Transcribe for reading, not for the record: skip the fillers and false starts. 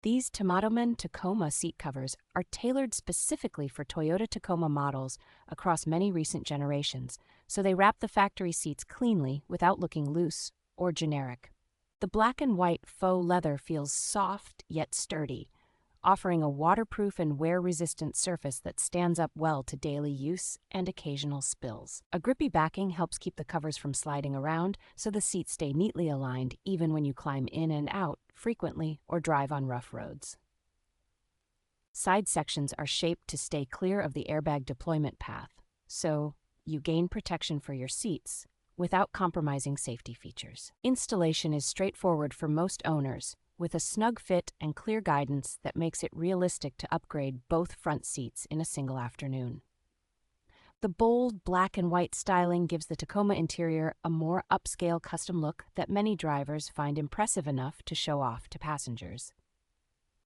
These Tomatoman Tacoma seat covers are tailored specifically for Toyota Tacoma models across many recent generations, so they wrap the factory seats cleanly without looking loose or generic. The black and white faux leather feels soft yet sturdy, offering a waterproof and wear-resistant surface that stands up well to daily use and occasional spills. A grippy backing helps keep the covers from sliding around, so the seats stay neatly aligned even when you climb in and out frequently or drive on rough roads. Side sections are shaped to stay clear of the airbag deployment path, so you gain protection for your seats without compromising safety features. Installation is straightforward for most owners, with a snug fit and clear guidance that makes it realistic to upgrade both front seats in a single afternoon. The bold black and white styling gives the Tacoma interior a more upscale custom look that many drivers find impressive enough to show off to passengers.